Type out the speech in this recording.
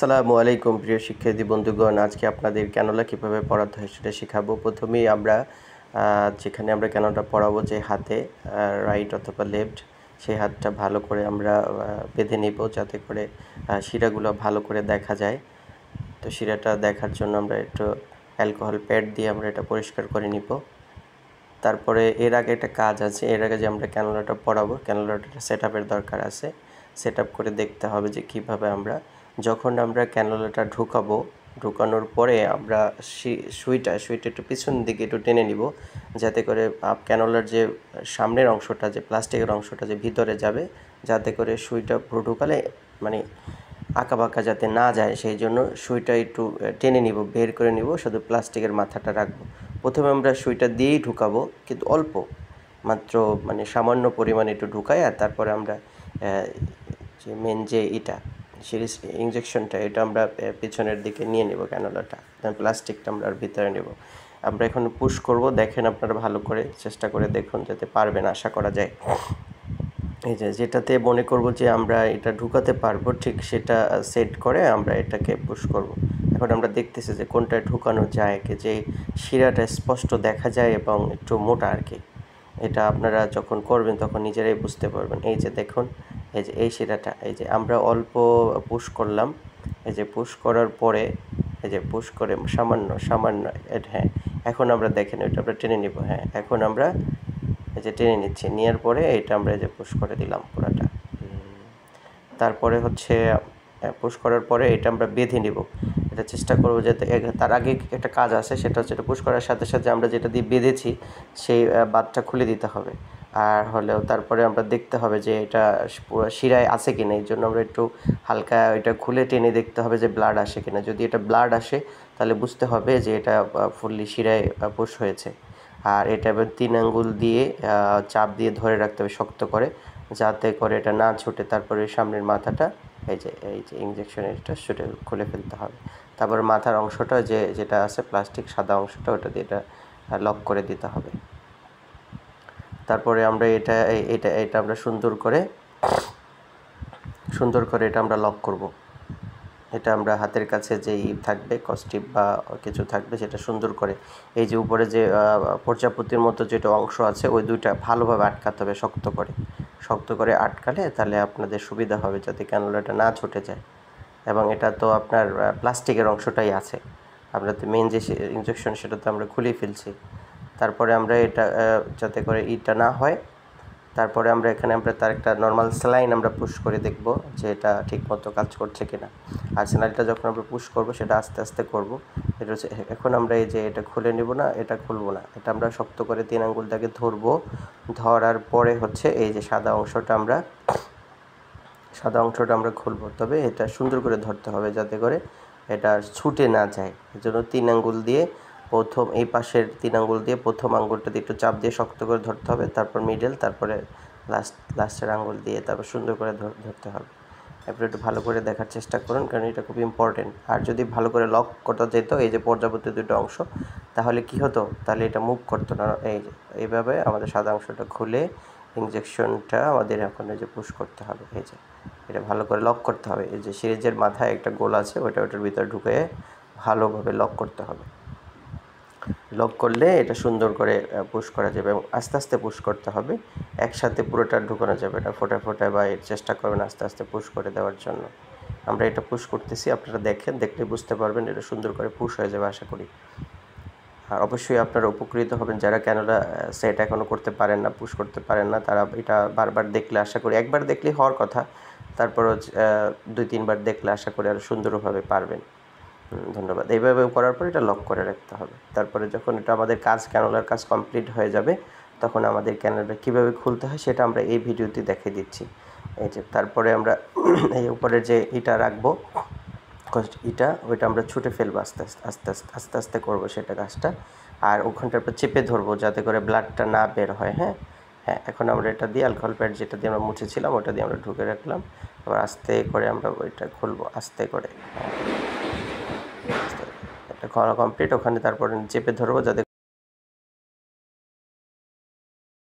আসসালামু আলাইকুম প্রিয় শিক্ষার্থী বন্ধুগণ, আজকে আপনাদের ক্যানোলা কীভাবে পড়াতে হয় সেটা শেখাবো। প্রথমেই আমরা যেখানে আমরা ক্যানোলা পড়াবো, যে হাতে রাইট অথবা লেফট, সেই হাতটা ভালো করে আমরা বেঁধে নেব যাতে করে শিরাগুলো ভালো করে দেখা যায়। তো শিরাটা দেখার জন্য আমরা একটু অ্যালকোহল প্যাড দিয়ে আমরা এটা পরিষ্কার করে নিব। তারপরে এর আগে একটা কাজ আছে, এর আগে যে আমরা ক্যানোলাটা পড়াবো, ক্যানোলাটা সেট আপের দরকার আছে। সেট আপ করে দেখতে হবে যে কীভাবে আমরা, যখন আমরা ক্যানোলাটা ঢুকানোর পরে আমরা সুইটা একটু পিছন দিকে একটু টেনে নিব, যাতে করে ক্যানোলার যে সামনের অংশটা, যে প্লাস্টিকের অংশটা যে ভিতরে যাবে, যাতে করে সুইটা পুরো ঢুকালে মানে আঁকাবাঁকা যাতে না যায়, সেই জন্য সুইটা একটু টেনে নিব, বের করে নিব, শুধু প্লাস্টিকের মাথাটা রাখবো। প্রথমে আমরা সুইটা দিয়েই ঢুকাবো, কিন্তু অল্প মাত্র মানে সামান্য পরিমাণে একটু ঢুকাই, আর তারপরে আমরা যে মেন যে সিরিজ ইঞ্জেকশনটা, এটা আমরা পিছনের দিকে নিয়ে নেব ক্যানোলাটা, প্লাস্টিকটা আমরা ভিতরে নেব। আমরা এখন পুশ করব, দেখেন আপনারা ভালো করে চেষ্টা করে দেখুন, যাতে পারবেন, আশা করা যায়। এই যেটাতে মনে করব যে আমরা এটা ঢুকাতে পারবো, ঠিক সেটা সেট করে আমরা এটাকে পুশ করব। এখন আমরা দেখতেছি যে কোনটা ঢুকানো যায়, যে শিরাটা স্পষ্ট দেখা যায় এবং একটু মোটা আর কি। এটা আপনারা যখন করবেন তখন নিজেরাই বুঝতে পারবেন। এই যে দেখুন, এই যে এই শিরাটা, এই যে আমরা অল্প পুশ করলাম, এই যে পুশ করার পরে, এই যে পুশ করে সামান্য, হ্যাঁ, এখন আমরা দেখেন ওইটা আমরা টেনে নিব। হ্যাঁ, এখন আমরা এই যে টেনে নিচ্ছি, নেওয়ার পরে এটা আমরা এই যে পুশ করে দিলাম পুরাটা। তারপরে হচ্ছে পুশ করার পরে এটা আমরা বেঁধে নিব। এটা চেষ্টা করবো যাতে, তার আগে একটা কাজ আছে, সেটা হচ্ছে এটা পুশ করার সাথে সাথে আমরা যেটা দিয়ে বেঁধেছি সেই বাতটা খুলে দিতে হবে। আর হলেও তারপরে আমরা দেখতে হবে যে এটা পুরো শিরায় আছে কিনা, এই জন্য আমরা একটু হালকা এটা খুলে টেনে দেখতে হবে যে ব্লাড আসে কিনা। যদি এটা ব্লাড আসে তাহলে বুঝতে হবে যে এটা ফুললি শিরায় পুশ হয়েছে। আর এটা এবার 3 আঙ্গুল দিয়ে চাপ দিয়ে ধরে রাখতে হবে শক্ত করে, যাতে করে এটা না ছুটে। তারপরে সামনের মাথাটা, এই যে ইঞ্জেকশনের এটা সেটা খুলে ফেলতে হবে। তারপরে মাথার অংশটা যেটা আছে প্লাস্টিক সাদা অংশটা, ওটা দিয়ে এটা লক করে দিতে হবে। তারপরে আমরা এটা আমরা সুন্দর করে এটা আমরা লক করব। এটা আমরা হাতের কাছে যেই থাকবে কস্টিপ বা কিছু থাকবে, সেটা সুন্দর করে এই যে উপরে যে প্রজাপতির মতো যেটা অংশ আছে, ওই দুইটা ভালোভাবে আটকাতে হবে, শক্ত করে আটকালে তাহলে আপনাদের সুবিধা হবে, যাতে ক্যানোলাটা না ছুটে যায়। এবং এটা তো আপনার প্লাস্টিকের অংশটাই আছে, আমরা তো মেন যে ইনজেকশন সেটা তো আমরা খুলেই ফেলছি। তারপরে আমরা এটা যাতে করে ইটা না হয়, তারপরে আমরা এখানে তার একটা নর্মাল স্যালাইন আমরা পুশ করে দেখব যে এটা ঠিকমতো কাজ করছে কিনা। আর স্যালাইনটা যখন আমরা পুশ করব, সেটা আস্তে আস্তে করব। এটা হচ্ছে, এখন আমরা এই যে এটা খুলে নেব না, এটা খুলবো না, এটা আমরা শক্ত করে 3 আঙ্গুলটাকে ধরবো। ধরার পরে হচ্ছে এই যে সাদা অংশটা আমরা খুলবো। তবে এটা সুন্দর করে ধরতে হবে যাতে করে এটা ছুটে না যায়। এর জন্য 3 আঙ্গুল দিয়ে এই পাশের 3 আঙ্গুল দিয়ে প্রথম আঙ্গুলটা দিয়ে একটু চাপ দিয়ে শক্ত করে ধরতে হবে, তারপর মিডল, তারপরে লাস্টের আঙ্গুল দিয়ে তারপর সুন্দর করে ধরতে হবে। এরপর একটু ভালো করে দেখার চেষ্টা করুন, কারণ এটা খুব ইম্পর্টেন্ট। আর যদি ভালো করে লক করা যেত এই যে প্রজাপতি দুটো অংশ, তাহলে কি হতো, তাহলে এটা মুভ করতো না। এইভাবে আমাদের সাদা অংশটা খুলে ইনজেকশনটা আমাদের এখন এই যে পুশ করতে হবে। এই যে এটা ভালো করে লক করতে হবে। এই যে সিরিজের মাথায় একটা গোল আছে, ওটার ভিতরে ঢুকে ভালোভাবে লক করতে হবে। লক করলে এটা সুন্দর করে পুশ করা যাবে, এবং আস্তে আস্তে পুশ করতে হবে, একসাথে পুরোটা ঢুকানো যাবে না। ফোটায় বা চেষ্টা করবেন আস্তে আস্তে পুশ করে দেওয়ার জন্য। আমরা এটা পুশ করতেছি, আপনারা দেখলে বুঝতে পারবেন এটা সুন্দর করে পুশ হয়ে যাবে আশা করি। আর অবশ্যই আপনারা উপকৃত হবেন যারা ক্যানোলা সেট এখনও করতে পারেন না, পুশ করতে পারেন না, তারা এটা বারবার দেখলে, আশা করি একবার দেখলেই হওয়ার কথা, তারপরও 2-3 বার দেখলে আশা করি আরও সুন্দরভাবে পারবেন। ধন্যবাদ। এইভাবে করার পর এটা লক করে রাখতে হবে। তারপরে যখন এটা আমাদের ক্যানোলার কাজ কমপ্লিট হয়ে যাবে, তখন আমাদের ক্যানোলা কীভাবে খুলতে হয় সেটা আমরা এই ভিডিওতে দেখিয়ে দিচ্ছি। এই যে তারপরে আমরা এই উপরের যে রাখবো ওইটা আমরা ছুটে ফেলবো, আস্তে আস্তে করবো সেটা কাজটা। আর ওখানটার পর চেপে ধরবো যাতে করে ব্লাডটা না বের হয়। হ্যাঁ, এখন আমরা এটা দিয়ে অ্যালকোহল প্যাড যেটা দিয়ে আমরা মুছেছিলাম, ওটা দিয়ে আমরা ঢুকে রাখলাম। আবার আস্তে করে আমরা ওইটা খুলবো, আস্তে করে। এটা করা কমপ্লিট, ওখানে তারপরে চেপে ধরবো যাতে